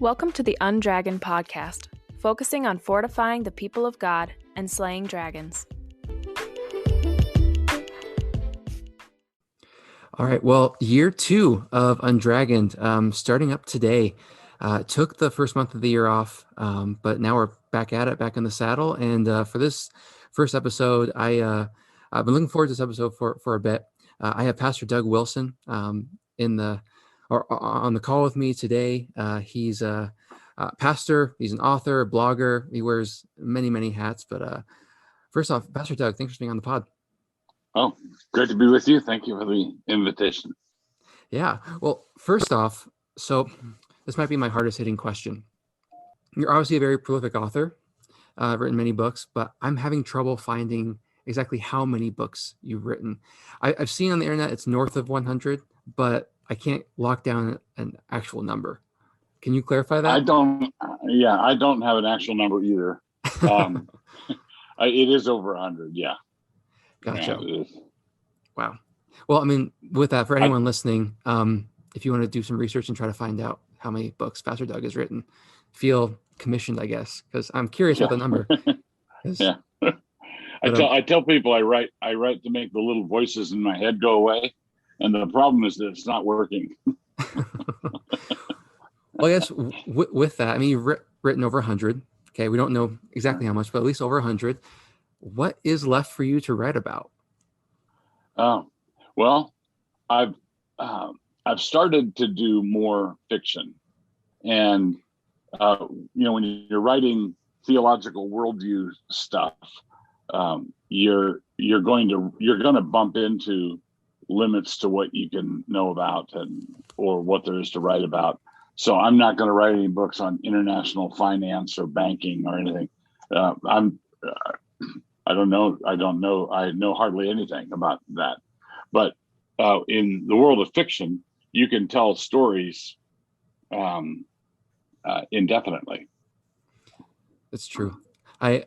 Welcome to the Undragoned podcast, focusing on fortifying the people of God and slaying dragons. All right, well, year 2 of Undragoned, starting up today. Took the first month of the year off, but now we're back at it, back in the saddle. And for this first episode, I've been looking forward to this episode for a bit. I have Pastor Doug Wilson on the call with me today. He's a pastor, he's an author, a blogger. He wears many, many hats. But first off, Pastor Doug, thanks for being on the pod. Oh, great to be with you. Thank you for the invitation. Yeah. Well, first off, so this might be my hardest hitting question. You're obviously a very prolific author, written many books, but I'm having trouble finding exactly how many books you've written. I've seen on the internet it's north of 100, but I can't lock down an actual number. Can you clarify that? I don't have an actual number either. It is over 100. Yeah. Gotcha. Yeah, it is. Wow. Well, I mean, with that, for anyone listening, if you want to do some research and try to find out how many books Pastor Doug has written, feel commissioned, I guess, because I'm curious about the number. Yeah. I tell people I write to make the little voices in my head go away, and the problem is that it's not working. Well, I guess with that, I mean, you've written over 100. Okay, we don't know exactly how much, but at least over 100. What is left for you to write about? Well, I've started to do more fiction, and when you're writing theological worldview stuff, you're going to bump into limits to what you can know about or what there is to write about. So I'm not going to write any books on international finance or banking or anything. I don't know. I know hardly anything about that. But in the world of fiction, you can tell stories indefinitely. That's true. As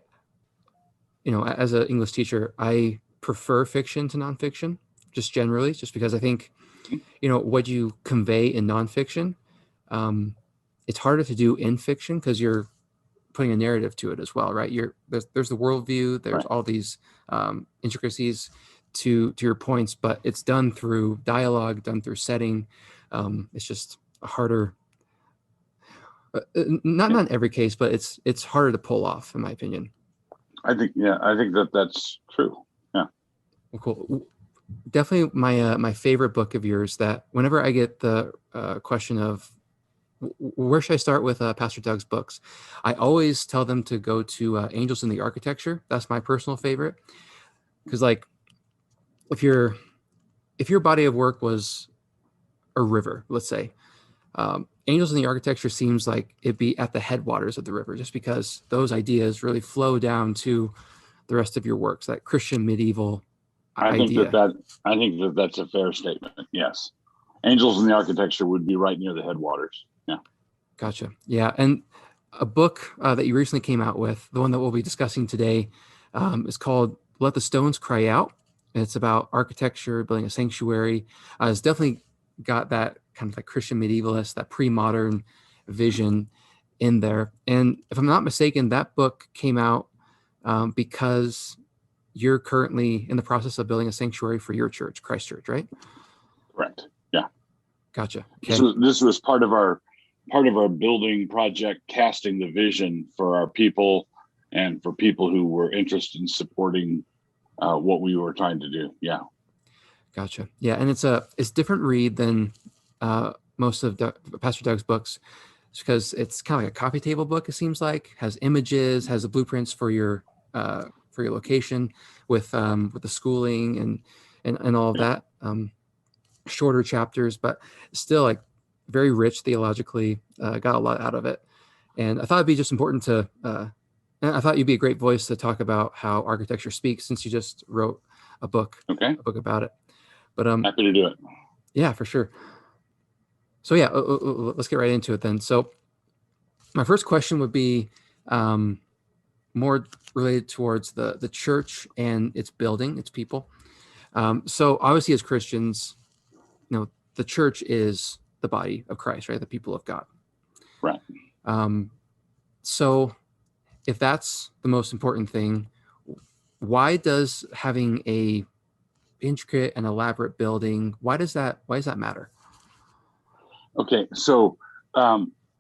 an English teacher, I prefer fiction to nonfiction, just generally, just because I think, what you convey in nonfiction, it's harder to do in fiction because you're putting a narrative to it as well, right? There's the worldview, there's all these intricacies to your points, but it's done through dialogue, done through setting. It's just harder. Not in every case, but it's harder to pull off, in my opinion. I think that's true. Yeah. Well, cool. Definitely my favorite book of yours, that whenever I get the question of where should I start with Pastor Doug's books, I always tell them to go to Angels in the Architecture. That's my personal favorite. Because if your body of work was a river, let's say, Angels in the Architecture seems like it'd be at the headwaters of the river, just because those ideas really flow down to the rest of your works, that Christian medieval idea. I think that's a fair statement. Yes. Angels in the Architecture would be right near the headwaters. Yeah. Gotcha. Yeah. And a book that you recently came out with, the one that we'll be discussing today, is called Let the Stones Cry Out. And it's about architecture, building a sanctuary. It's definitely got that kind of like Christian medievalist, that pre-modern vision in there. And if I'm not mistaken, that book came out because you're currently in the process of building a sanctuary for your church, Christ Church, right? Correct. Yeah. Gotcha. Okay. This was part of our building project, casting the vision for our people and for people who were interested in supporting what we were trying to do. Yeah. Gotcha. Yeah. And it's different read than most of Pastor Doug's books, because it's kind of like a coffee table book. It seems like has images, has the blueprints for your location with the schooling and all of that. Shorter chapters, but still like very rich theologically. Got a lot out of it, and I thought it'd be just important to. And I thought you'd be a great voice to talk about how architecture speaks, since you just wrote a book about it. But happy to do it. Yeah, for sure. So yeah, let's get right into it then. So my first question would be more related towards the church and its building, its people. So obviously, as Christians, the church is the body of Christ, right? The people of God. Right. So if that's the most important thing, why does having a intricate and elaborate building, why does that matter? Okay, so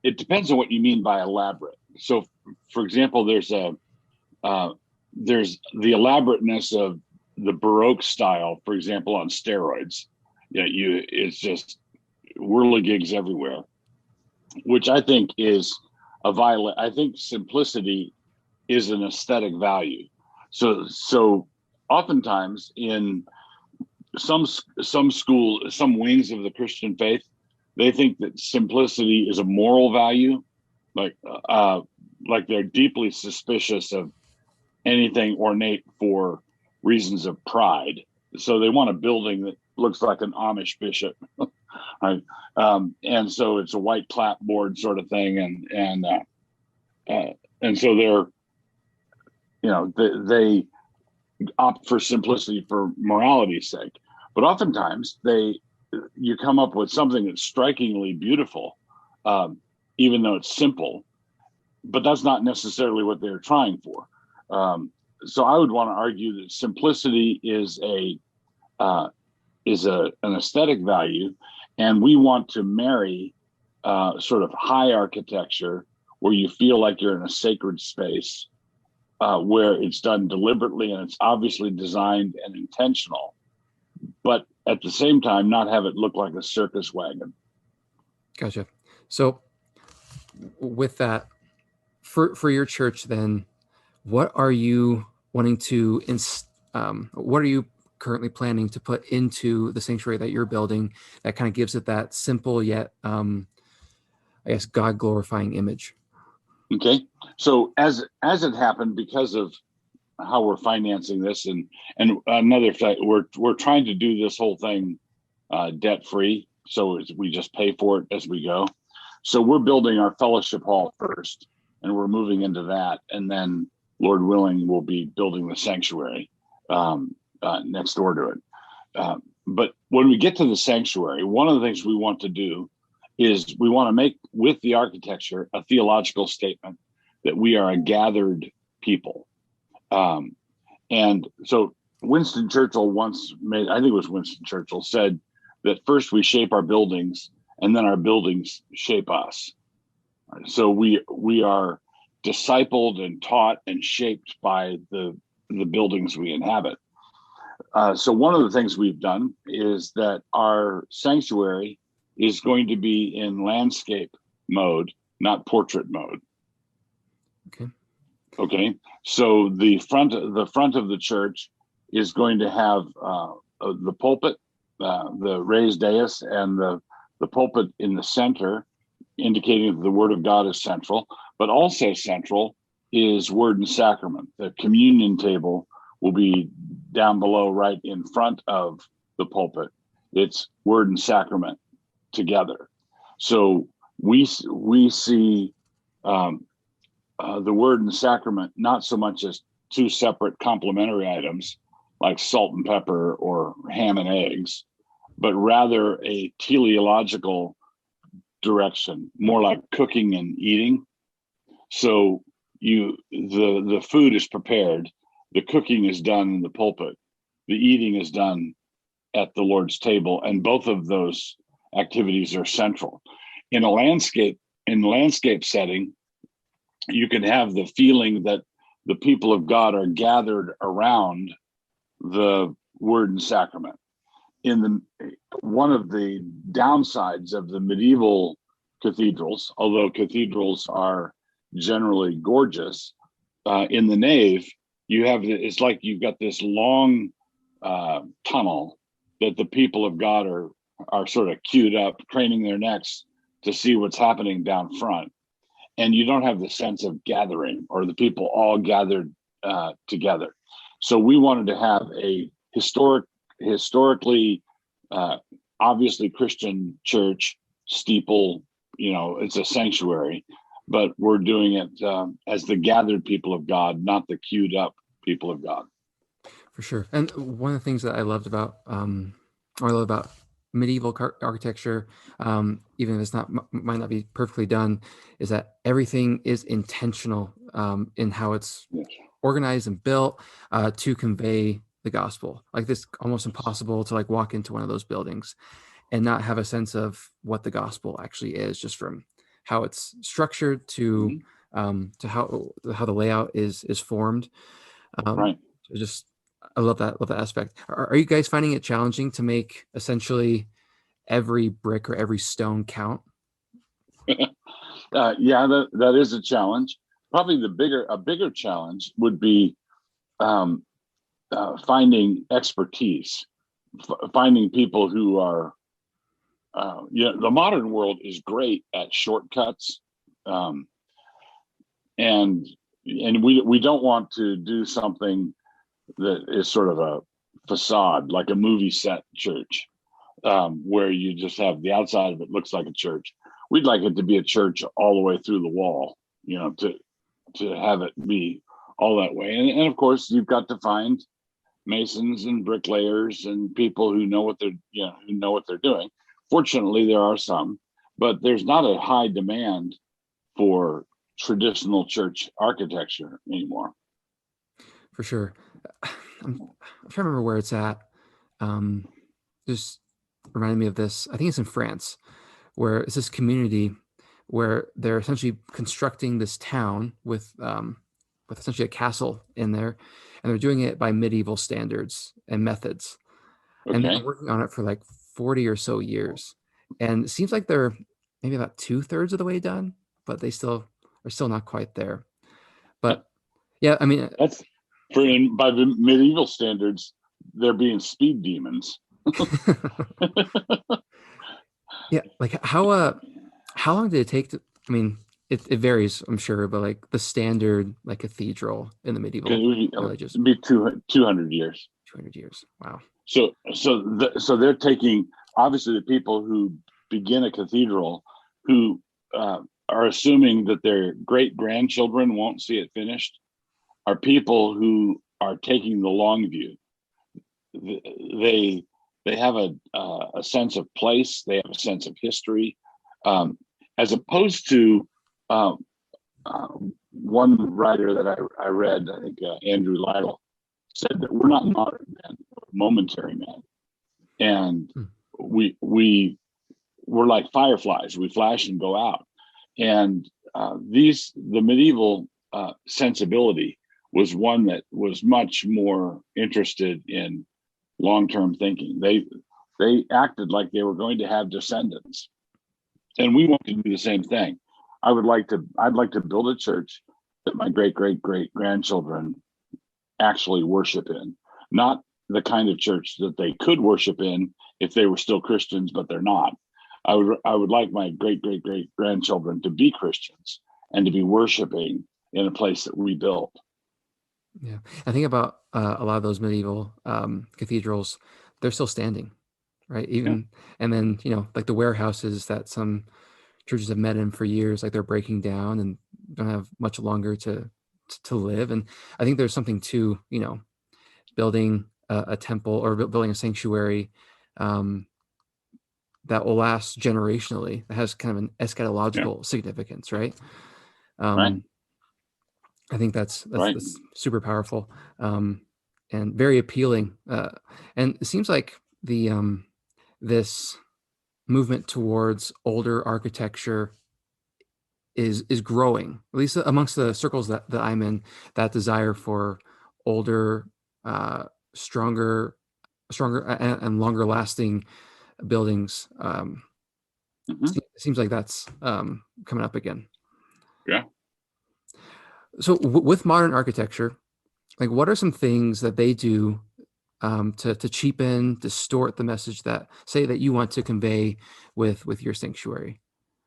it depends on what you mean by elaborate. So, for example, there's the elaborateness of the Baroque style, for example, on steroids. It's just whirligigs everywhere, which I think is a violent. I think simplicity is an aesthetic value. So oftentimes in some wings of the Christian faith, they think that simplicity is a moral value, like they're deeply suspicious of anything ornate for reasons of pride. So they want a building that looks like an Amish bishop, right? And so it's a white clapboard sort of thing, and so they opt for simplicity for morality's sake. But oftentimes you come up with something that's strikingly beautiful, even though it's simple, but that's not necessarily what they're trying for. So I would want to argue that simplicity is an aesthetic value, and we want to marry sort of high architecture where you feel like you're in a sacred space, where it's done deliberately and it's obviously designed and intentional, but at the same time not have it look like a circus wagon. Gotcha. So with that, for your church then, what are you wanting to what are you currently planning to put into the sanctuary that you're building that kind of gives it that simple yet I guess God glorifying image? Okay, so as it happened, because of how we're financing this, and another fact, we're trying to do this whole thing debt free, so we just pay for it as we go. So we're building our fellowship hall first, and we're moving into that, and then Lord willing, we'll be building the sanctuary next door to it. But when we get to the sanctuary, one of the things we want to do is we want to make with the architecture a theological statement that we are a gathered people. And so Winston Churchill once made, I think it was Winston Churchill, said that first we shape our buildings and then our buildings shape us. So we are discipled and taught and shaped by the buildings we inhabit. So one of the things we've done is that our sanctuary is going to be in landscape mode, not portrait mode. Okay. So the front of the church is going to have the pulpit, the raised dais, and the pulpit in the center, indicating that the Word of God is central. But also central is Word and Sacrament. The communion table will be down below, right in front of the pulpit. It's Word and Sacrament together. So we see the Word and Sacrament not so much as two separate complementary items like salt and pepper or ham and eggs, but rather a teleological direction, more like cooking and eating. So the food is prepared, the cooking is done in the pulpit, the eating is done at the Lord's table, and both of those activities are central. In a landscape setting, you can have the feeling that the people of God are gathered around the Word and Sacrament. One of the downsides of the medieval cathedrals, although cathedrals are generally gorgeous, in the nave, it's like you've got this long tunnel that the people of God are sort of queued up, craning their necks to see what's happening down front. And you don't have the sense of gathering or the people all gathered together. So we wanted to have a historically, obviously Christian church steeple. It's a sanctuary, but we're doing it as the gathered people of God, not the queued up people of God. For sure. And one of the things that I love about medieval architecture, even if it's not might not be perfectly done, is that everything is intentional in how it's Yes. organized and built to convey the gospel. Like this, almost impossible to like walk into one of those buildings and not have a sense of what the gospel actually is, just from how it's structured to how the layout is formed. Right. So just I love that aspect. Are you guys finding it challenging to make essentially every brick or every stone count? Yeah, that is a challenge. Probably a bigger challenge would be finding expertise, finding people who are, the modern world is great at shortcuts, um, and we don't want to do something that is sort of a facade, like a movie set church, where you just have the outside of it looks like a church. We'd like it to be a church all the way through the wall, to have it be all that way. And of course, you've got to find masons and bricklayers and people who know what they're doing. Fortunately, there are some, but there's not a high demand for traditional church architecture anymore. For sure. I'm trying to remember where it's at. Just reminded me of this. I think it's in France, where it's this community where they're essentially constructing this town with essentially a castle in there, and they're doing it by medieval standards and methods. And they've been Okay. working on it for like 40 or so years. And it seems like they're maybe about 2/3 of the way done, but they still are still not quite there. But yeah, I mean, That's by the medieval standards, they're being speed demons. yeah, like how long did it take to, I mean, it varies, I'm sure, but like the standard like cathedral in the medieval villages, It'd be 200 years. 200 years. Wow. So they're taking, obviously, the people who begin a cathedral who are assuming that their great grandchildren won't see it finished are people who are taking the long view. They have a sense of place. They have a sense of history, as opposed to one writer that I read, I think Andrew Lytle, said that we're not modern men, we're momentary men, and we're like fireflies. We flash and go out. And the medieval sensibility was one that was much more interested in long-term thinking. They acted like they were going to have descendants, and we want to do the same thing. I'd like to build a church that my great grandchildren actually worship in, not the kind of church that they could worship in if they were still Christians, but they're not. I would like my great grandchildren to be Christians and to be worshiping in a place that we built. Yeah, I think about a lot of those medieval cathedrals; they're still standing, right? Even and then like the warehouses that some churches have met in for years, like they're breaking down and don't have much longer to live. And I think there's something to building a temple or building a sanctuary that will last generationally. That has kind of an eschatological significance, right? Right. I think that's Right. super powerful and very appealing. And it seems like the this movement towards older architecture is growing, at least amongst the circles that I'm in. That desire for older, stronger and longer lasting buildings seems like that's coming up again. Yeah. So with modern architecture, like what are some things that they do to cheapen, distort the message that say that you want to convey with your sanctuary?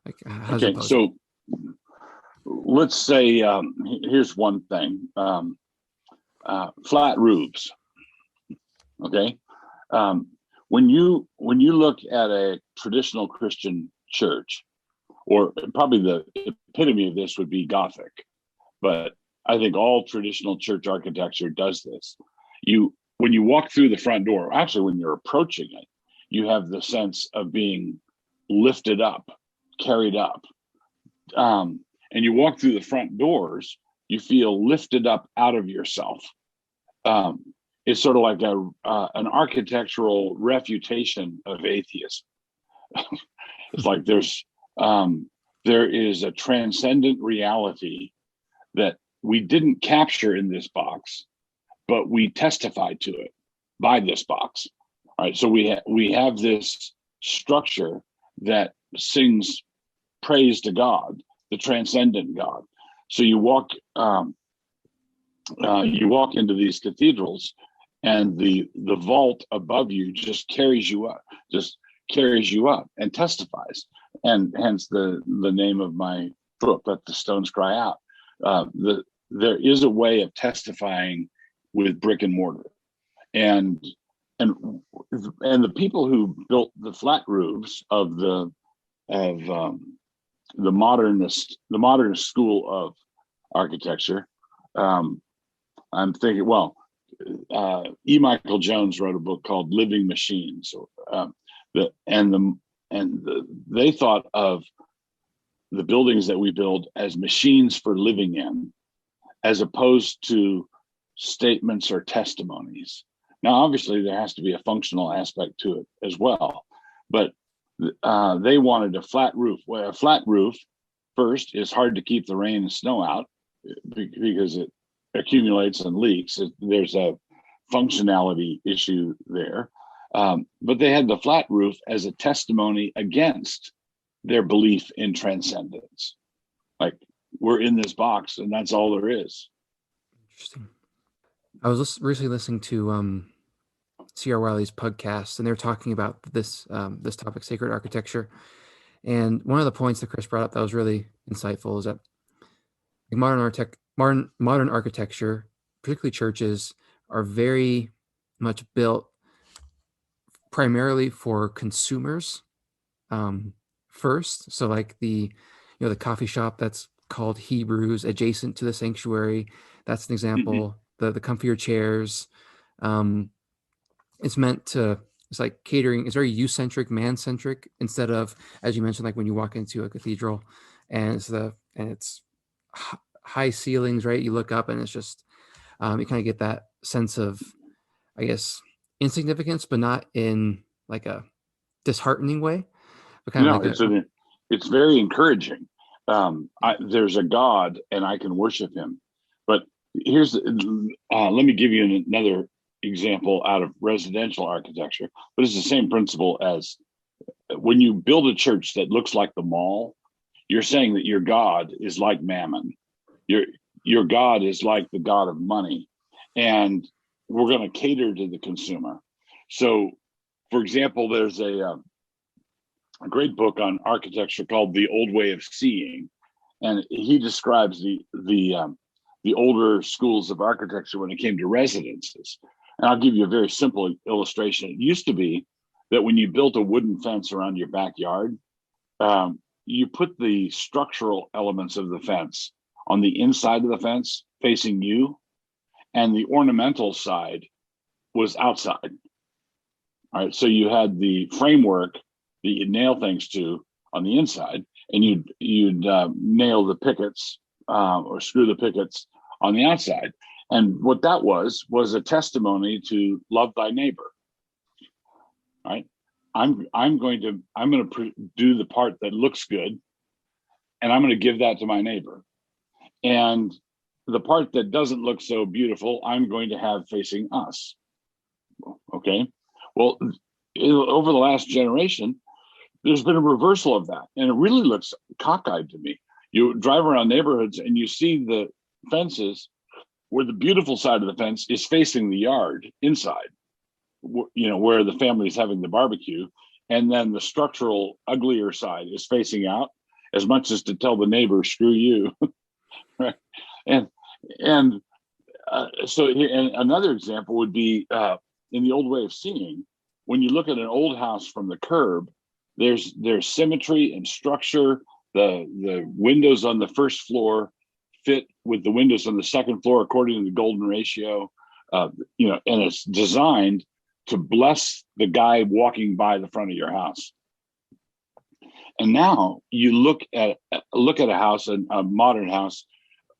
Like Okay, so let's say here's one thing: flat roofs. Okay, when you look at a traditional Christian church, or probably the epitome of this would be Gothic, but I think all traditional church architecture does this. When you walk through the front door, actually when you're approaching it, you have the sense of being lifted up, carried up. And you walk through the front doors, you feel lifted up out of yourself. It's sort of like an architectural refutation of atheism. It's like there is a transcendent reality that we didn't capture in this box, but we testify to it by this box. All right, so we have this structure that sings praise to God, the transcendent God. So you walk into these cathedrals, and the vault above you just carries you up and testifies. And hence the name of my book, Let the Stones Cry Out. There is a way of testifying with brick and mortar, and the people who built the flat roofs of the modernist school of architecture. I'm thinking, E. Michael Jones wrote a book called Living Machines. They thought of the buildings that we build as machines for living in, as opposed to statements or testimonies. Now, obviously, there has to be a functional aspect to it as well, but they wanted a flat roof. Well, a flat roof, first, is hard to keep the rain and snow out because it accumulates and leaks. There's a functionality issue there. But they had the flat roof as a testimony against their belief in transcendence. Like, we're in this box and that's all there is. Interesting. I was recently listening to C.R. Wiley's podcast, and they were talking about this topic, sacred architecture. And one of the points that Chris brought up that was really insightful is that modern architecture, particularly churches, are very much built primarily for consumers first. So like the coffee shop that's called Hebrews adjacent to the sanctuary, that's an example. The comfier chairs, it's like catering. It's very you-centric, man-centric, instead of, as you mentioned, like when you walk into a cathedral and it's high ceilings, right? You look up and it's just you kind of get that sense of, I guess, insignificance, but not in like a disheartening way. But kind of it's very encouraging. There's a God and I can worship him. But let me give you another example out of residential architecture, but it's the same principle as when you build a church that looks like the mall. You're saying that your God is like Mammon. Your God is like the God of money, and we're going to cater to the consumer. So, for example, there's a great book on architecture called The Old Way of Seeing, and he describes the older schools of architecture when it came to residences. And I'll give you a very simple illustration. It used to be that when you built a wooden fence around your backyard, you put the structural elements of the fence on the inside of the fence facing you, and the ornamental side was outside. All right, so you had the framework that you'd nail things to on the inside, and you'd nail the pickets or screw the pickets on the outside. And what that was a testimony to love thy neighbor. Right? I'm going to do the part that looks good, and I'm going to give that to my neighbor. And the part that doesn't look so beautiful, I'm going to have facing us. Okay. Well, over the last generation, there's been a reversal of that, and it really looks cockeyed to me. You drive around neighborhoods and you see the fences where the beautiful side of the fence is facing the yard inside, where the family is having the barbecue, and then the structural uglier side is facing out, as much as to tell the neighbor, screw you. Right. And another example would be in The Old Way of Seeing. When you look at an old house from the curb, there's symmetry and structure. The windows on the first floor fit with the windows on the second floor according to the golden ratio. And it's designed to bless the guy walking by the front of your house. And now you look at a house, a modern house,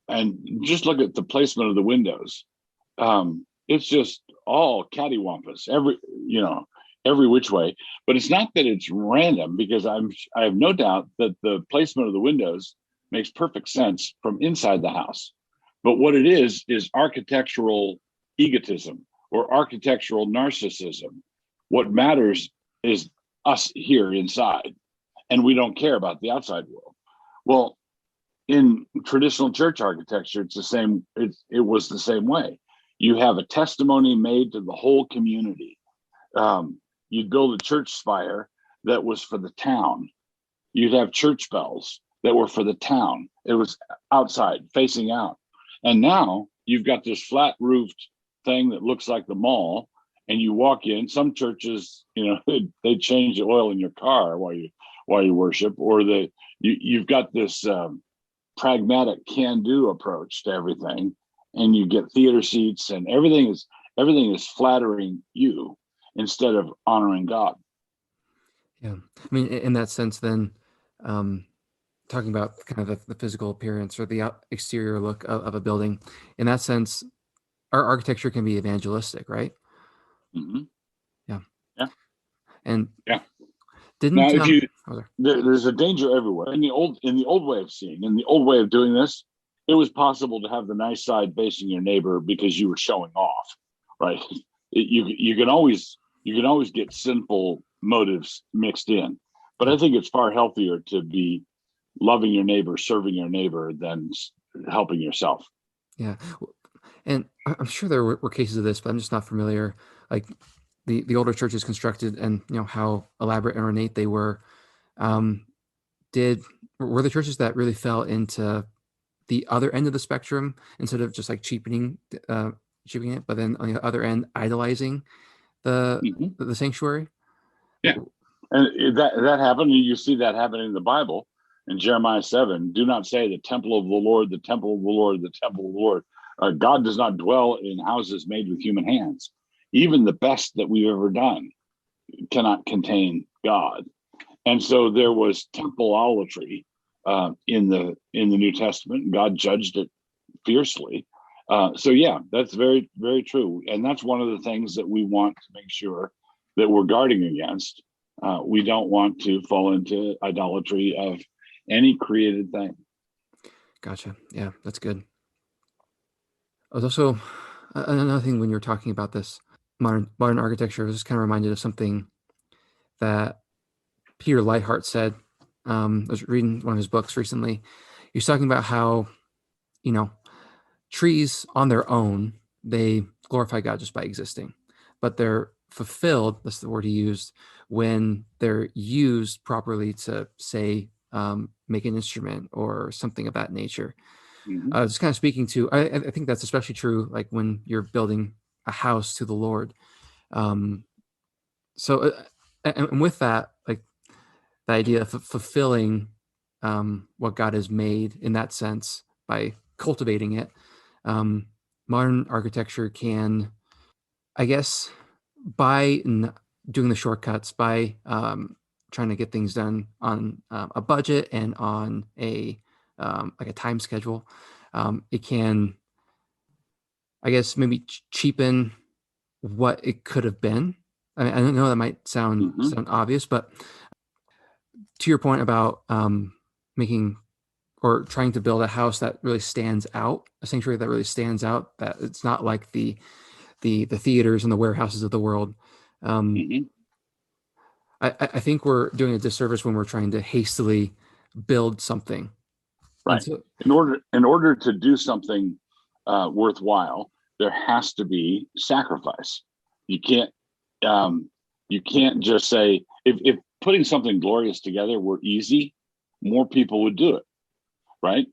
and just look at the placement of the windows. It's just all cattywampus, every which way. But it's not that it's random, because I have no doubt that the placement of the windows makes perfect sense from inside the house. But what it is architectural egotism or architectural narcissism. What matters is us here inside, and we don't care about the outside world. Well, in traditional church architecture, it's the same. It was the same way. You have a testimony made to the whole community. You'd build a church spire that was for the town. You'd have church bells that were for the town. It was outside, facing out. And now you've got this flat roofed thing that looks like the mall, and you walk in. Some churches, they change the oil in your car while you worship, or you've got this pragmatic can-do approach to everything, and you get theater seats, and everything is flattering you instead of honoring God. Yeah, I mean, in that sense, then, talking about kind of the physical appearance or the exterior look of a building, in that sense, our architecture can be evangelistic, right? Mm-hmm. Yeah. Yeah. And yeah. Didn't now if you there's a danger everywhere in the old way of seeing, in the old way of doing this, it was possible to have the nice side facing your neighbor because you were showing off, right? You can always get sinful motives mixed in, but I think it's far healthier to be loving your neighbor, serving your neighbor, than helping yourself. Yeah, and I'm sure there were cases of this, but I'm just not familiar. Like the older churches constructed, and how elaborate and ornate they were. Were the churches that really fell into the other end of the spectrum, instead of just like cheapening it, but then on the other end idolizing the sanctuary? Yeah, and that happened. You see that happening in the Bible. In Jeremiah 7, do not say the temple of the Lord, the temple of the Lord, the temple of the Lord. God does not dwell in houses made with human hands. Even the best that we've ever done cannot contain God. And so there was temple-olatry in the New Testament. God judged it fiercely. So yeah, that's very, very true. And that's one of the things that we want to make sure that we're guarding against. We don't want to fall into idolatry of any created thing. Gotcha. Yeah, that's good. I was also another thing when you were talking about this modern architecture, I was just kind of reminded of something that Peter Leithart said. I was reading one of his books recently. He was talking about how, trees on their own, they glorify God just by existing, but they're fulfilled, that's the word he used, when they're used properly to, say, make an instrument or something of that nature. Mm-hmm. Just kind of speaking to, I think that's especially true, like when you're building a house to the Lord. So, and with that, like the idea of fulfilling what God has made in that sense by cultivating it, modern architecture can, I guess, by doing the shortcuts, by trying to get things done on a budget and on a like a time schedule, it can, I guess, maybe cheapen what it could have been. I mean, I don't know, that might sound obvious, but to your point about making or trying to build a house that really stands out, a sanctuary that really stands out, that it's not like the theaters and the warehouses of the world. I think we're doing a disservice when we're trying to hastily build something. Right. So, in order to do something worthwhile, there has to be sacrifice. You can't just say, if putting something glorious together were easy, more people would do it, right?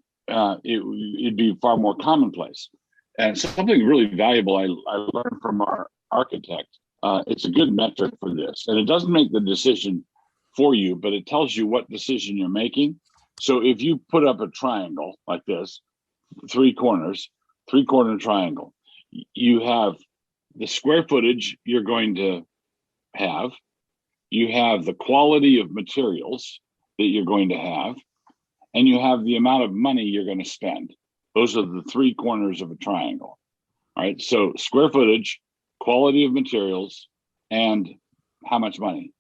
It'd be far more commonplace. And something really valuable I learned from our architect. It's a good metric for this, and it doesn't make the decision for you, but it tells you what decision you're making. So if you put up a triangle like this, three corner triangle, you have the square footage you're going to have, you have the quality of materials that you're going to have, and you have the amount of money you're going to spend. Those are the three corners of a triangle. All right. So square footage, quality of materials, and how much money.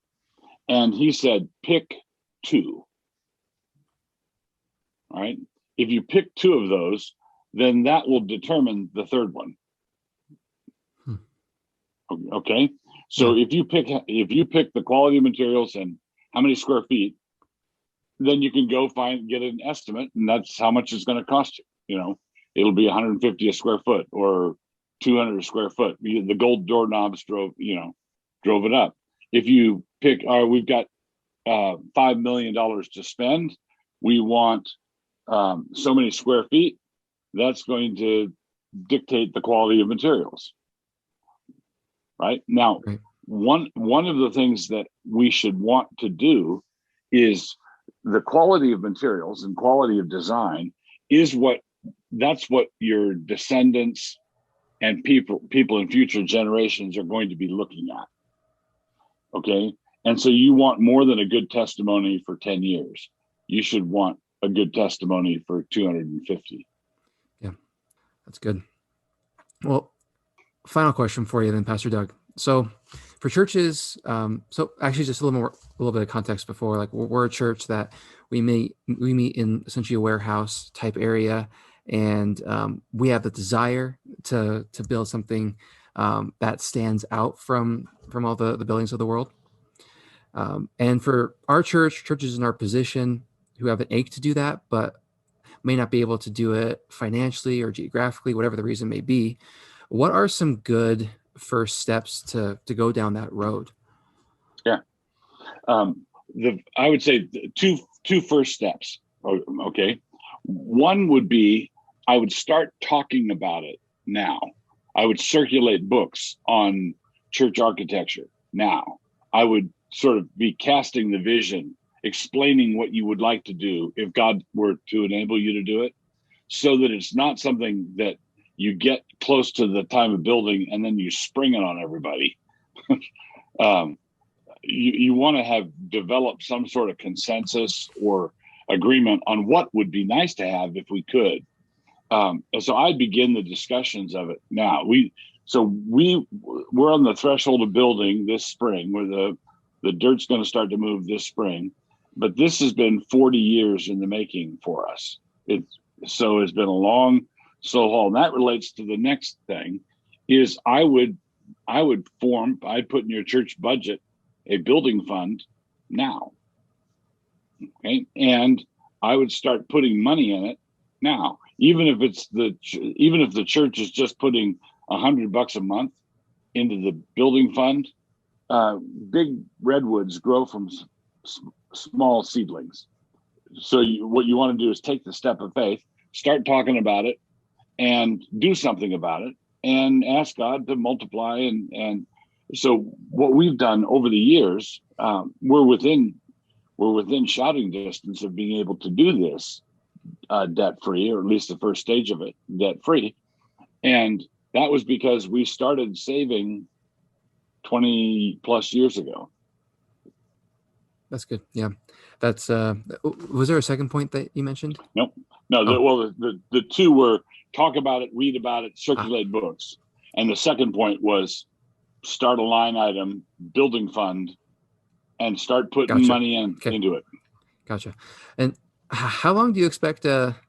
And he said, pick two. All right. If you pick two of those, then that will determine the third one. Okay. So if you pick the quality of materials and how many square feet, then you can go get an estimate, and that's how much it's going to cost you. You know, it'll be 150 a square foot or 200 a square foot. The gold doorknobs drove it up. If you pick, we've got $5 million to spend. We want so many square feet. That's going to dictate the quality of materials. Right now, one of the things that we should want to do is the quality of materials and quality of design is that's what your descendants and people in future generations are going to be looking at. Okay. And so you want more than a good testimony for 10 years. You should want a good testimony for 250. Yeah, that's good. Well, final question for you then, Pastor Doug. So for churches, so actually just a little bit of context before, like we're a church that we meet in essentially a warehouse type area, and we have the desire to build something that stands out from all the buildings of the world. And for our churches in our position who have an ache to do that, but may not be able to do it financially or geographically, whatever the reason may be, what are some good first steps to go down that road? Yeah. I would say two first steps. Okay. One would be, I would start talking about it now. I would circulate books on church architecture now. I would sort of be casting the vision, explaining what you would like to do if God were to enable you to do it, so that it's not something that you get close to the time of building and then you spring it on everybody. You want to have developed some sort of consensus or agreement on what would be nice to have if we could. And so I begin the discussions of it now. We're on the threshold of building this spring, where the dirt's going to start to move this spring. But this has been 40 years in the making for us. It's been a long, slow haul. And that relates to the next thing is I'd put in your church budget a building fund now. Okay. And I would start putting money in it now, even if the church is just putting $100 a month into the building fund. Big redwoods grow from small seedlings. So what you want to do is take the step of faith, start talking about it, and do something about it, and ask God to multiply. And so what we've done over the years, we're within shouting distance of being able to do this debt free, or at least the first stage of it debt free. And that was because we started saving 20 plus years ago. That's good. Yeah. That's was there a second point that you mentioned? Nope. No. The two were talk about it, read about it, circulate books. And the second point was start a line item, building fund, and start putting money into it. Gotcha. And how long do you expect for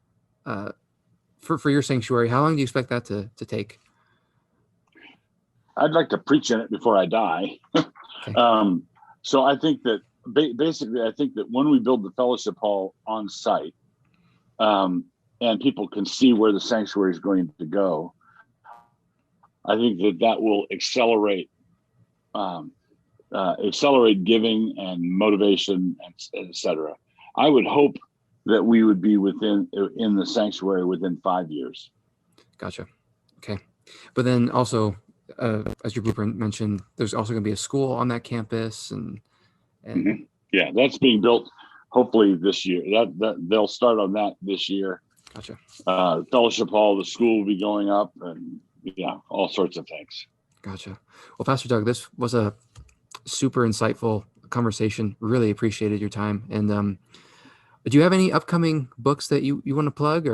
your sanctuary, how long do you expect that to take? I'd like to preach in it before I die. Okay. So I think that basically, I think that when we build the fellowship hall on site, and people can see where the sanctuary is going to go, I think that will accelerate giving and motivation, and et cetera. I would hope that we would be in the sanctuary within 5 years. Gotcha. Okay. But then also, as your blueprint mentioned, there's also going to be a school on that campus, and mm-hmm. Yeah, that's being built hopefully this year. That they'll start on that this year. Gotcha. Fellowship hall, the school will be going up, and yeah, all sorts of things. Gotcha. Well, Pastor Doug, this was a super insightful conversation. Really appreciated your time. And do you have any upcoming books that you want to plug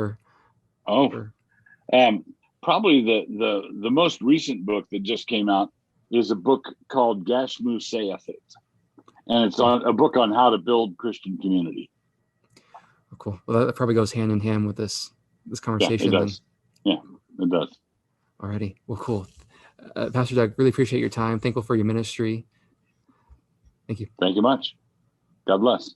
Probably the most recent book that just came out is a book called Gashmu Saith It. And it's a book on how to build Christian community. Oh, cool. Well, that probably goes hand in hand with this conversation. Yeah, it does. Yeah, it does. Alrighty. Well, cool. Pastor Doug, really appreciate your time. Thankful for your ministry. Thank you. Thank you much. God bless.